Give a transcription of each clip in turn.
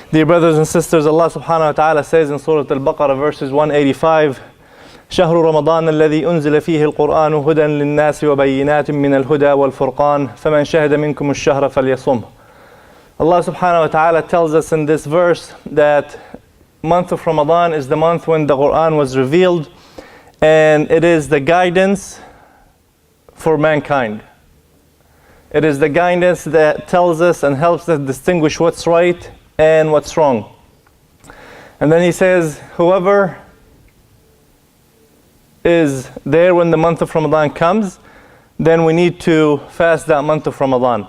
Dear brothers and sisters, Allah subhanahu wa ta'ala says in Surah Al-Baqarah verses 185, شهر رمضان الذي أنزل فيه القرآن هدى للناس وبينات من الهدى والفرقان فمن شهد منكم الشهر فليصمه. Allah subhanahu wa ta'ala tells us in this verse that month of Ramadan is the month when the Quran was revealed, and it is the guidance for mankind. It is the guidance that tells us and helps us distinguish what's right and what's wrong. And then he says, whoever is there when the month of Ramadan comes, then we need to fast that month of Ramadan.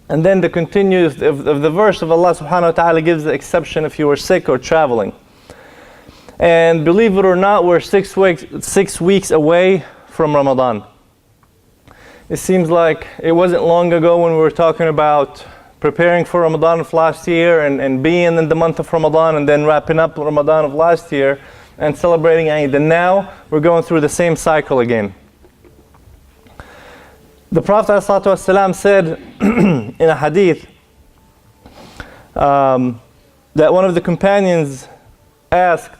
And then the continuous of the verse of Allah subhanahu wa ta'ala gives the exception if you were sick or traveling. And believe it or not, we're 6 weeks away from Ramadan. It seems like it wasn't long ago when we were talking about preparing for Ramadan of last year and being in the month of Ramadan and then wrapping up Ramadan of last year and celebrating Eid. And now we're going through the same cycle again. The Prophet ﷺ said in a hadith that one of the companions asked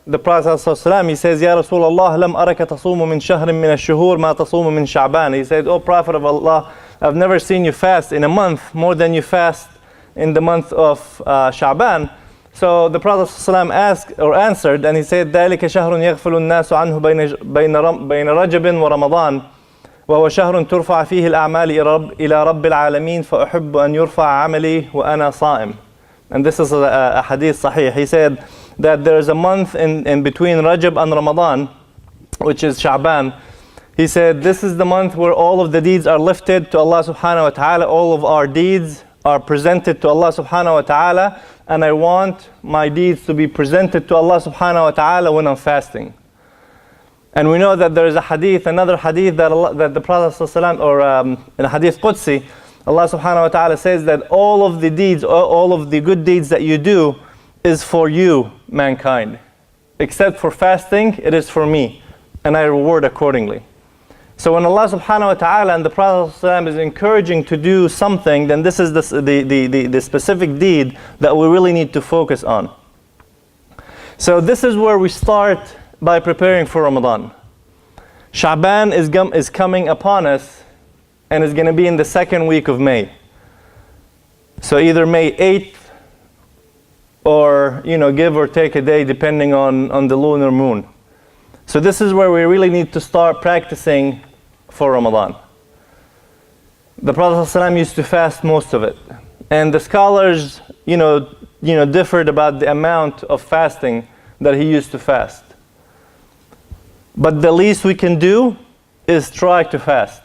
the Prophet ﷺ, he says, Ya Rasulullah, lam araka tasumu min shahrin min ash-shuhur ma tasumu min Sha'ban. He said, O Prophet of Allah, I've never seen you fast in a month more than you fast in the month of Sha'ban. So the Prophet ﷺ asked or answered, and he said, ذَلِكَ شَهْرٌ يَغْفِلُ النَّاسُ عَنْهُ بَيْنَ رَجَبٍ وَرَمَضَانٍ وَهُوَ شَهْرٌ تُرْفَعَ فِيهِ الْأَعْمَالِ إِلَى رَبِّ الْعَالَمِينَ فَأُحِبُّ أَنْ يُرْفَعَ عَمَلِي وَأَنَا صَائِمٌ. And this is a hadith sahih. He said that there is a month in between Rajab and Ramadan, which is Sha'ban. He said, this is the month where all of the deeds are lifted to Allah subhanahu wa ta'ala. All of our deeds are presented to Allah subhanahu wa ta'ala. And I want my deeds to be presented to Allah subhanahu wa ta'ala when I'm fasting. And we know that there is a hadith, another hadith that the Prophet ﷺ, or in a hadith Qudsi, Allah subhanahu wa ta'ala says that all of the deeds, all of the good deeds that you do is for you, mankind. Except for fasting, it is for me. And I reward accordingly. So when Allah subhanahu wa ta'ala and the Prophet ﷺ is encouraging to do something, then this is the specific deed that we really need to focus on. So this is where we start by preparing for Ramadan. Sha'ban is coming upon us and is going to be in the second week of May. So either May 8th or, give or take a day depending on the lunar moon. So this is where we really need to start practicing for Ramadan. The Prophet ﷺ used to fast most of it. And the scholars, differed about the amount of fasting that he used to fast. But the least we can do is try to fast.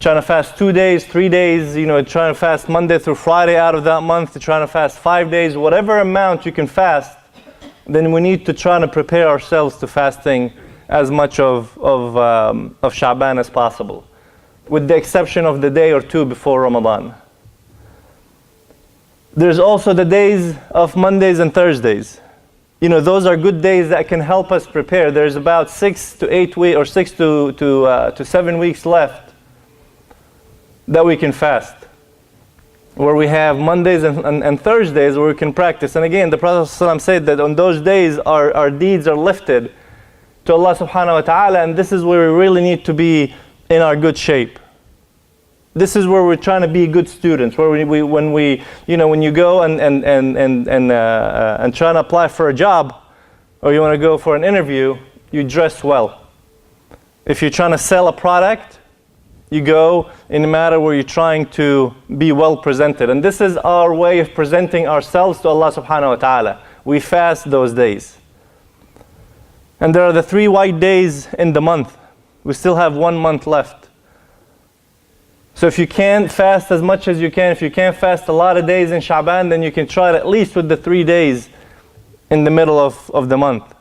Trying to fast 2 days, 3 days, trying to fast Monday through Friday out of that month, trying to fast 5 days, whatever amount you can fast, then we need to try to prepare ourselves to fasting as much of Sha'ban as possible, with the exception of the day or two before Ramadan. There's also the days of Mondays and Thursdays. Those are good days that can help us prepare. There's about 6 to 8 weeks or 6 to 7 weeks left that we can fast, where we have Mondays and Thursdays where we can practice. And again, the Prophet ﷺ said that on those days our deeds are lifted to Allah subhanahu wa ta'ala, and this is where we really need to be in our good shape. This is where we're trying to be good students, where when you go and try to apply for a job, or you want to go for an interview, you dress well. If you're trying to sell a product, you go in a matter where you're trying to be well presented. And this is our way of presenting ourselves to Allah subhanahu wa ta'ala. We fast those days. And there are the 3 white days in the month. We still have 1 month left. So if you can't fast as much as you can, if you can't fast a lot of days in Sha'ban, then you can try it at least with the 3 days in the middle of the month.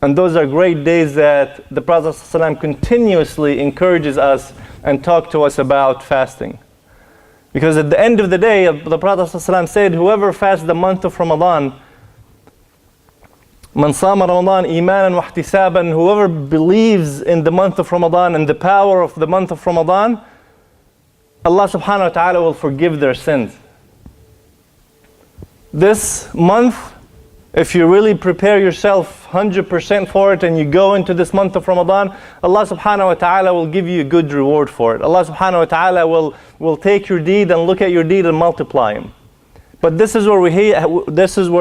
And those are great days that the Prophet ﷺ continuously encourages us and talk to us about fasting. Because at the end of the day, the Prophet ﷺ said, whoever fasts the month of Ramadan, Man sama Ramadan imanan wa ihtisaban, whoever believes in the month of Ramadan and the power of the month of Ramadan, Allah subhanahu wa ta'ala will forgive their sins. This month, if you really prepare yourself 100% for it and you go into this month of Ramadan, Allah subhanahu wa ta'ala will give you a good reward for it. Allah subhanahu wa ta'ala will take your deed and look at your deed and multiply him. But this is where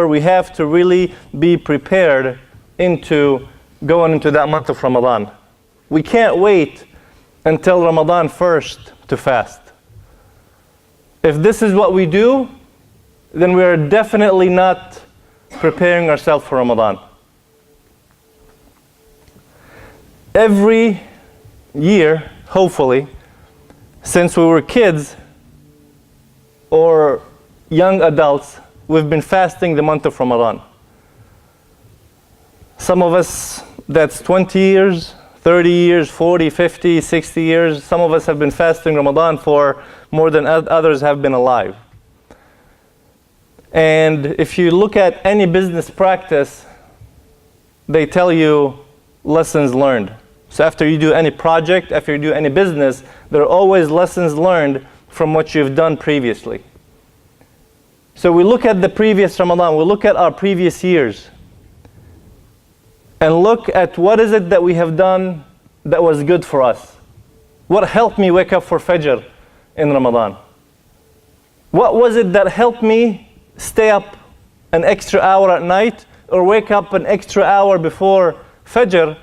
we have to really be prepared into going into that month of Ramadan. We can't wait until Ramadan first to fast. If this is what we do, then we are definitely not preparing ourselves for Ramadan. Every year, hopefully, since we were kids or young adults, we've been fasting the month of Ramadan. Some of us, that's 20 years, 30 years, 40, 50, 60 years. Some of us have been fasting Ramadan for more than others have been alive. And if you look at any business practice, they tell you lessons learned. So after you do any project, after you do any business, there are always lessons learned from what you've done previously. So we look at the previous Ramadan, we look at our previous years, and look at what is it that we have done that was good for us. What helped me wake up for Fajr in Ramadan? What was it that helped me stay up an extra hour at night or wake up an extra hour before Fajr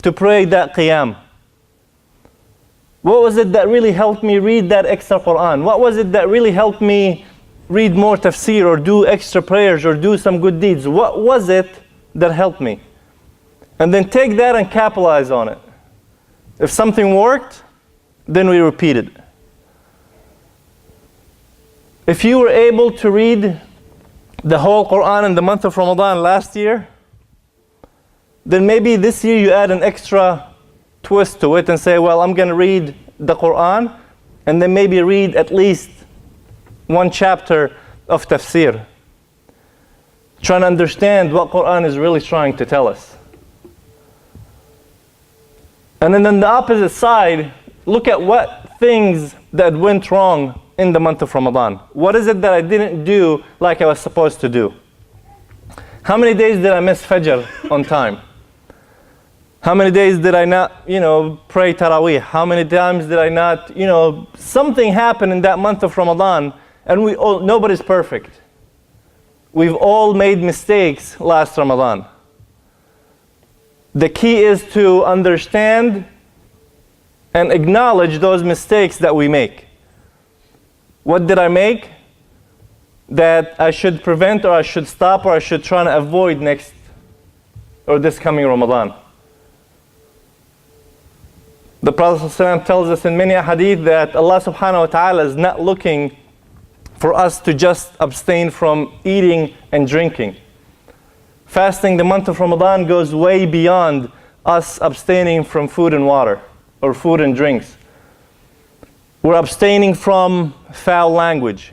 to pray that Qiyam? What was it that really helped me read that extra Quran? What was it that really helped me read more tafsir or do extra prayers or do some good deeds? What was it that helped me? And then take that and capitalize on it. If something worked, then we repeat it. If you were able to read the whole Quran in the month of Ramadan last year, then maybe this year you add an extra twist to it and say, well, I'm going to read the Quran and then maybe read at least one chapter of tafsir. Trying to understand what Quran is really trying to tell us. And then on the opposite side, look at what things that went wrong in the month of Ramadan. What is it that I didn't do like I was supposed to do? How many days did I miss Fajr on time? How many days did I not, pray Taraweeh? How many times did I not, something happened in that month of Ramadan, and nobody's perfect. We've all made mistakes last Ramadan. The key is to understand and acknowledge those mistakes that we make. What did I make that I should prevent or I should stop or I should try to avoid next or this coming Ramadan? The Prophet ﷺ tells us in many hadith that Allah subhanahu wa ta'ala is not looking for us to just abstain from eating and drinking. Fasting the month of Ramadan goes way beyond us abstaining from food and water or food and drinks. We're abstaining from foul language.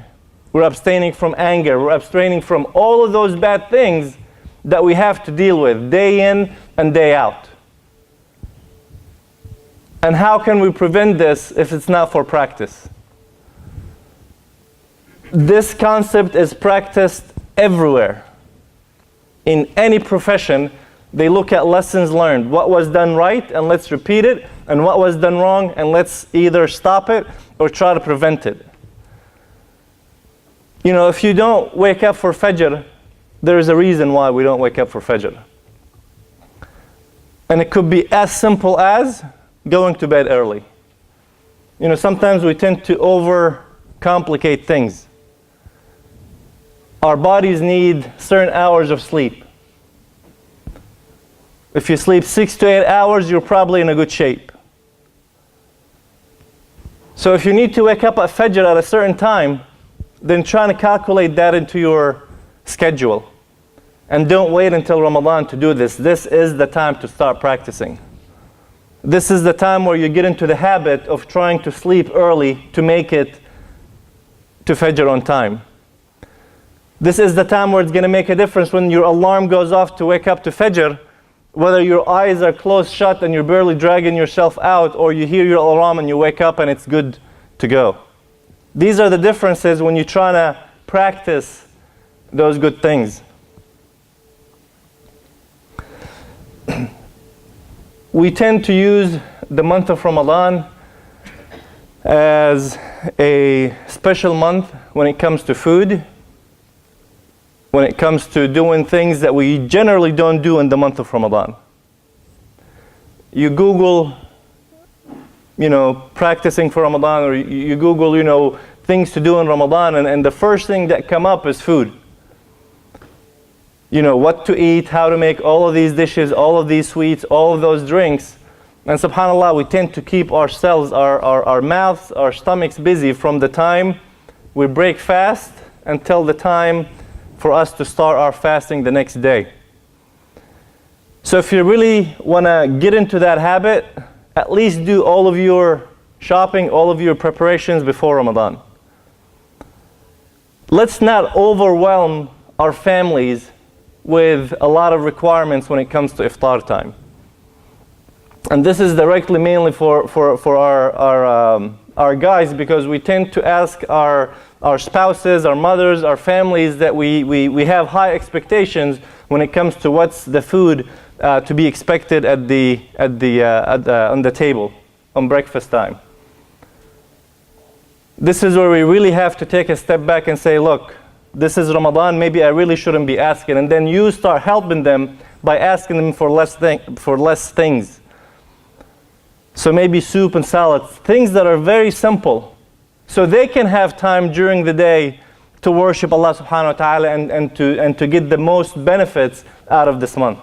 We're abstaining from anger. We're abstaining from all of those bad things that we have to deal with day in and day out. And how can we prevent this if it's not for practice? This concept is practiced everywhere. In any profession, they look at lessons learned. What was done right, and let's repeat it. And what was done wrong, and let's either stop it or try to prevent it. If you don't wake up for Fajr, there is a reason why we don't wake up for Fajr. And it could be as simple as going to bed early. Sometimes we tend to overcomplicate things. Our bodies need certain hours of sleep. If you sleep 6 to 8 hours, you're probably in a good shape. So if you need to wake up at Fajr at a certain time, then try to calculate that into your schedule. And don't wait until Ramadan to do this. This is the time to start practicing. This is the time where you get into the habit of trying to sleep early to make it to Fajr on time. This is the time where it's going to make a difference when your alarm goes off to wake up to Fajr, whether your eyes are closed shut and you're barely dragging yourself out, or you hear your alarm and you wake up and it's good to go. These are the differences when you try to practice those good things. We tend to use the month of Ramadan as a special month when it comes to food, when it comes to doing things that we generally don't do in the month of Ramadan. You Google, practicing for Ramadan, or you Google, things to do in Ramadan, and the first thing that come up is food. What to eat, how to make all of these dishes, all of these sweets, all of those drinks. And subhanAllah, we tend to keep ourselves, our mouths, our stomachs busy from the time we break fast until the time for us to start our fasting the next day. So if you really want to get into that habit, at least do all of your shopping, all of your preparations before Ramadan. Let's not overwhelm our families with a lot of requirements when it comes to iftar time. And this is directly mainly for our guys, because we tend to ask our spouses, our mothers, our families that we have high expectations when it comes to what's the food to be expected on the table on breakfast time. This is where we really have to take a step back and say, look, this is Ramadan, maybe I really shouldn't be asking. And then you start helping them by asking them for less things. So maybe soup and salads, things that are very simple, so they can have time during the day to worship Allah subhanahu wa ta'ala and to get the most benefits out of this month.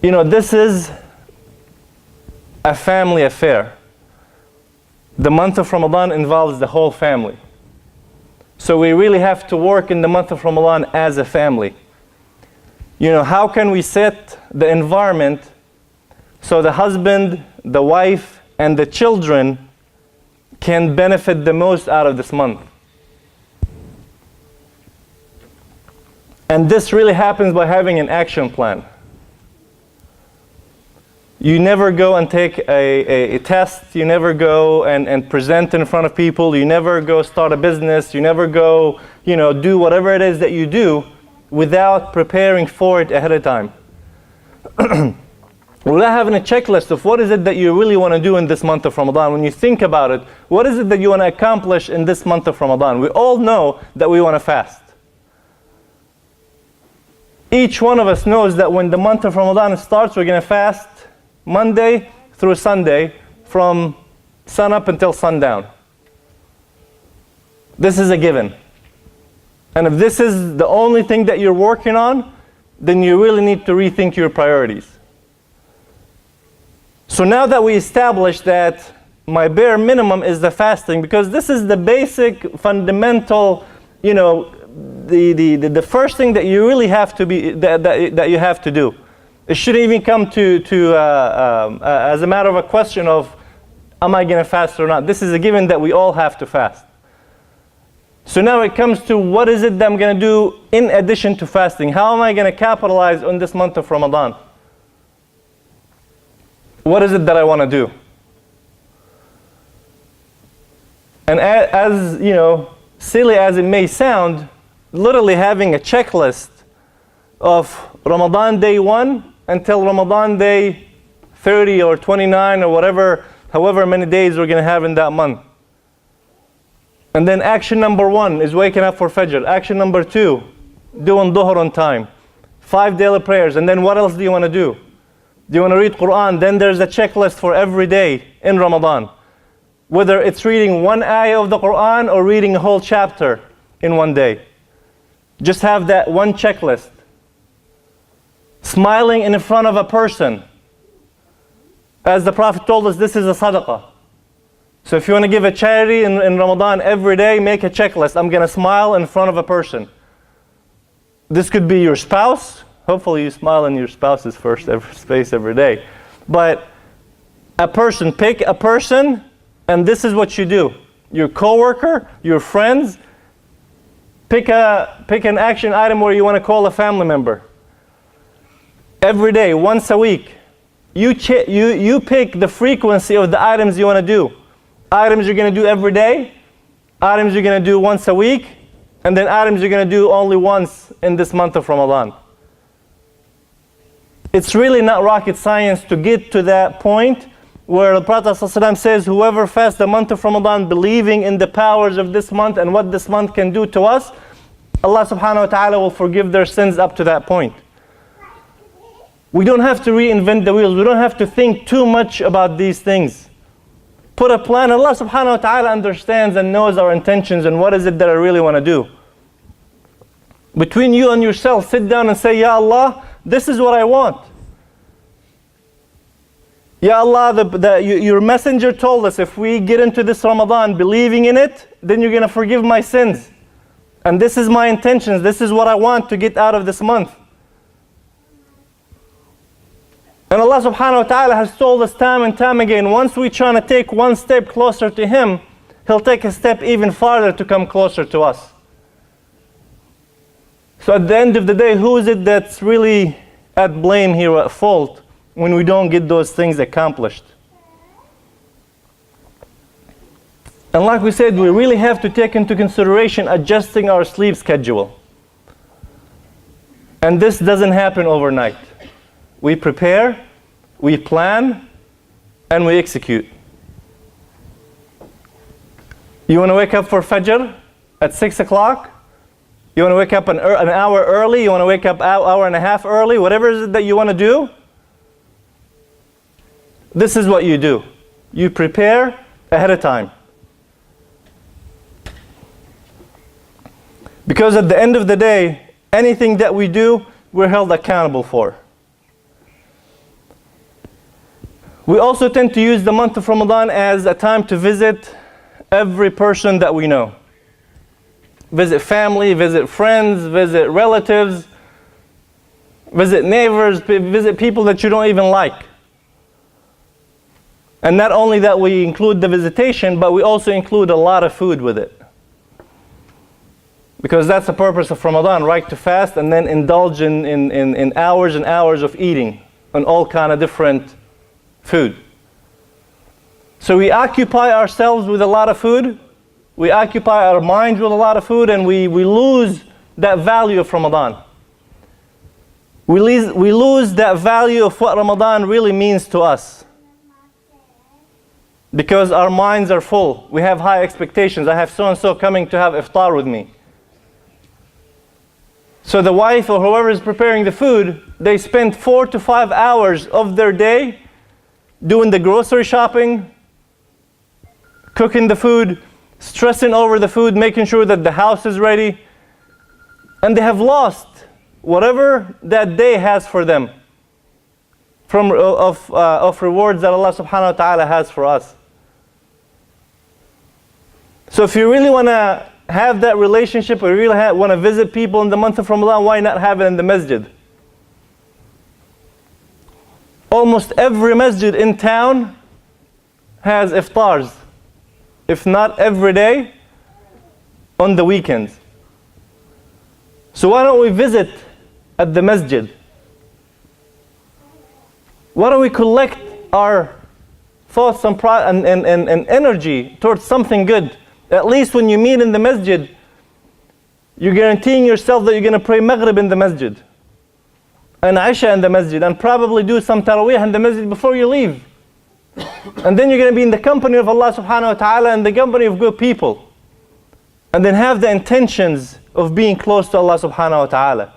This is a family affair. The month of Ramadan involves the whole family. So we really have to work in the month of Ramadan as a family. How can we set the environment so the husband, the wife, and the children can benefit the most out of this month? And this really happens by having an action plan. You never go and take a test. You never go and present in front of people. You never go start a business. You never go, do whatever it is that you do without preparing for it ahead of time. Without having a checklist of what is it that you really want to do in this month of Ramadan. When you think about it, what is it that you want to accomplish in this month of Ramadan? We all know that we want to fast. Each one of us knows that when the month of Ramadan starts, we're going to fast Monday through Sunday from sun up until sundown. This is a given. And if this is the only thing that you're working on, then you really need to rethink your priorities. So now that we established that my bare minimum is the fasting, because this is the basic, fundamental, the first thing that you really have to be, that you have to do. It shouldn't even come as a matter of a question of, am I going to fast or not? This is a given that we all have to fast. So now it comes to, what is it that I'm going to do in addition to fasting? How am I going to capitalize on this month of Ramadan? What is it that I want to do? And as silly as it may sound, literally having a checklist of Ramadan day 1 until Ramadan day 30 or 29 or however many days we're going to have in that month. And then action number 1 is waking up for Fajr. Action number 2, doing Dhuhr on time. 5 daily prayers. And then what else do you want to do? Do you want to read Quran? Then there's a checklist for every day in Ramadan. Whether it's reading one ayah of the Quran or reading a whole chapter in one day. Just have that one checklist. Smiling in front of a person. As the Prophet told us, this is a sadaqah. So if you want to give a charity in Ramadan every day, make a checklist. I'm going to smile in front of a person. This could be your spouse. Hopefully you smile in your spouse's face every day. But a person, pick a person, and this is what you do. Your coworker, your friends, pick an action item where you want to call a family member. Every day, once a week, you pick the frequency of the items you want to do. Items you're going to do every day, items you're going to do once a week, and then items you're going to do only once in this month of Ramadan. It's really not rocket science to get to that point where the Prophet ﷺ says, whoever fasts the month of Ramadan believing in the powers of this month and what this month can do to us, Allah subhanahu wa ta'ala will forgive their sins up to that point. We don't have to reinvent the wheels. We don't have to think too much about these things. Put a plan. Allah subhanahu wa ta'ala understands and knows our intentions and what is it that I really want to do. Between you and yourself, sit down and say, Ya Allah, this is what I want. Ya Allah, your messenger told us if we get into this Ramadan believing in it, then you're going to forgive my sins. And this is my intentions. This is what I want to get out of this month. And Allah subhanahu wa ta'ala has told us time and time again, once we're trying to take one step closer to Him, He'll take a step even farther to come closer to us. So at the end of the day, who is it that's really at blame here, at fault, when we don't get those things accomplished? And like we said, we really have to take into consideration adjusting our sleep schedule. And this doesn't happen overnight. We prepare, we plan, and we execute. You want to wake up for Fajr at 6 o'clock? You want to wake up an hour early? You want to wake up an hour and a half early? Whatever it is that you want to do, this is what you do. You prepare ahead of time. Because at the end of the day, anything that we do, we're held accountable for. We also tend to use the month of Ramadan as a time to visit every person that we know. Visit family, visit friends, visit relatives, visit neighbors, visit people that you don't even like. And not only that we include the visitation, but we also include a lot of food with it. Because that's the purpose of Ramadan, right? To fast and then indulge in hours and hours of eating on all kind of different food. So we occupy ourselves with a lot of food, we occupy our minds with a lot of food, and we lose that value of Ramadan. We lose that value of what Ramadan really means to us. Because our minds are full. We have high expectations. I have so-and-so coming to have iftar with me. So the wife or whoever is preparing the food, they spend 4 to 5 hours of their day doing the grocery shopping, cooking the food, stressing over the food, making sure that the house is ready. And they have lost whatever that day has for them of rewards that Allah subhanahu wa ta'ala has for us. So if you really want to have that relationship, or you really want to visit people in the month of Ramadan, why not have it in the masjid? Almost every masjid in town has iftars, if not every day, on the weekends. So why don't we visit at the masjid? Why don't we collect our thoughts and energy towards something good? At least when you meet in the masjid, you're guaranteeing yourself that you're going to pray Maghrib in the masjid, and Isha in the masjid, and probably do some Taraweeh in the masjid before you leave. And then you're going to be in the company of Allah subhanahu wa ta'ala and the company of good people. And then have the intentions of being close to Allah subhanahu wa ta'ala.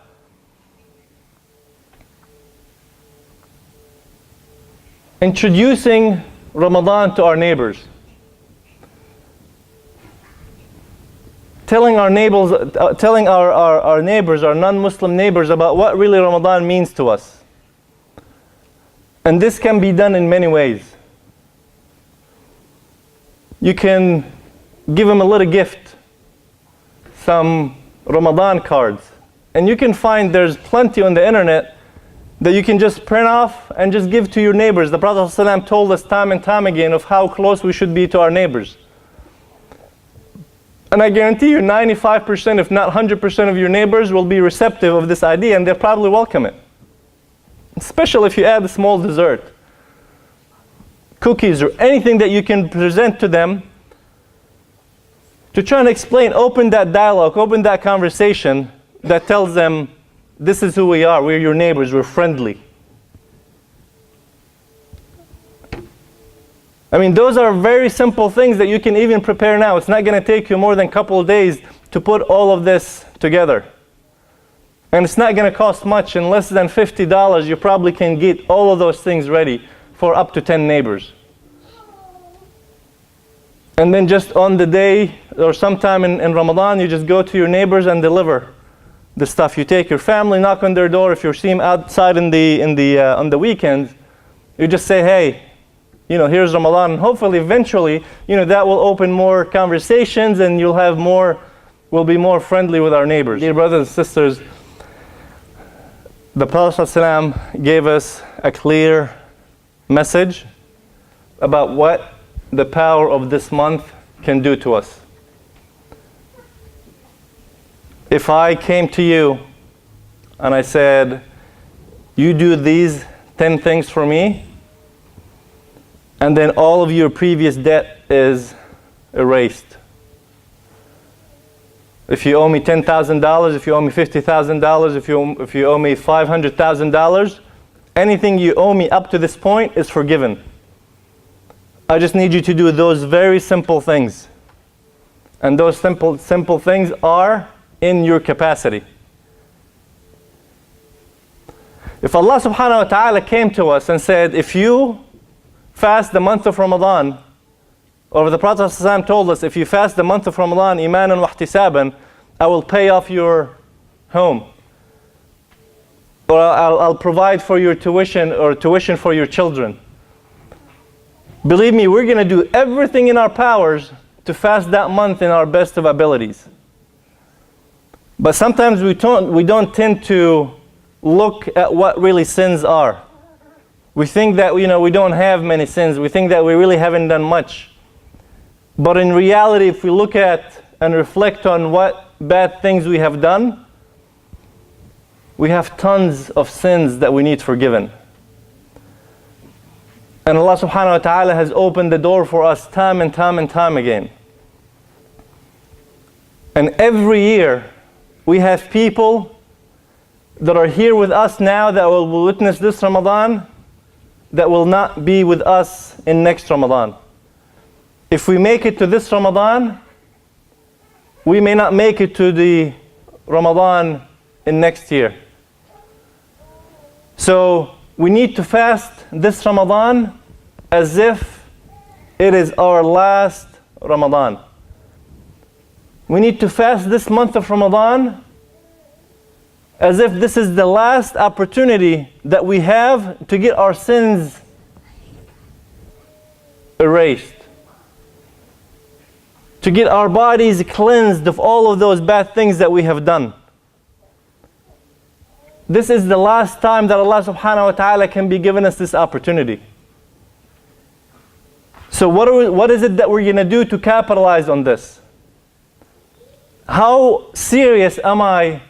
Introducing Ramadan to our neighbors. Telling our neighbors, our non-Muslim neighbors, about what really Ramadan means to us. And this can be done in many ways. You can give them a little gift, some Ramadan cards. And you can find there's plenty on the internet that you can just print off and just give to your neighbors. The Prophet ﷺ told us time and time again of how close we should be to our neighbors. And I guarantee you 95%, if not 100% of your neighbors will be receptive of this idea, and they'll probably welcome it. Especially if you add a small dessert, cookies, or anything that you can present to them to try and explain, open that dialogue, open that conversation that tells them, this is who we are, we're your neighbors, we're friendly. I mean, those are very simple things that you can even prepare now. It's not going to take you more than a couple of days to put all of this together. And it's not going to cost much. In less than $50, you probably can get all of those things ready for up to 10 neighbors. And then just on the day or sometime in Ramadan, you just go to your neighbors and deliver the stuff. You take your family, knock on their door. If you see them outside on the weekends, you just say, hey, here's Ramadan. And hopefully, eventually, that will open more conversations and we'll be more friendly with our neighbors. Dear brothers and sisters, the Prophet ﷺ gave us a clear message about what the power of this month can do to us. If I came to you and I said, you do these 10 things for me, and then all of your previous debt is erased. If you owe me $10,000, if you owe me $50,000, if you owe me $500,000, anything you owe me up to this point is forgiven. I just need you to do those very simple things. And those simple things are in your capacity. If Allah subhanahu wa ta'ala came to us and said, if you fast the month of Ramadan, or the Prophet ﷺ told us, if you fast the month of Ramadan, imanan wa ihtisaban, I will pay off your home. Or I'll provide for your tuition or tuition for your children. Believe me, we're going to do everything in our powers to fast that month in our best of abilities. But sometimes we don't tend to look at what really sins are. We think that we don't have many sins. We think that we really haven't done much. But in reality, if we look at and reflect on what bad things we have done, we have tons of sins that we need forgiven. And Allah subhanahu wa ta'ala has opened the door for us time and time and time again. And every year, we have people that are here with us now that will witness this Ramadan that will not be with us in next Ramadan. If we make it to this Ramadan, we may not make it to the Ramadan in next year. So we need to fast this Ramadan as if it is our last Ramadan. We need to fast this month of Ramadan as if this is the last opportunity that we have to get our sins erased. To get our bodies cleansed of all of those bad things that we have done. This is the last time that Allah subhanahu wa ta'ala can be giving us this opportunity. So what is it that we're going to do to capitalize on this? How serious am I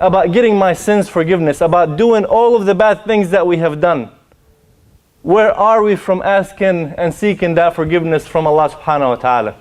about getting my sins forgiveness, about doing all of the bad things that we have done? Where are we from asking and seeking that forgiveness from Allah subhanahu wa ta'ala?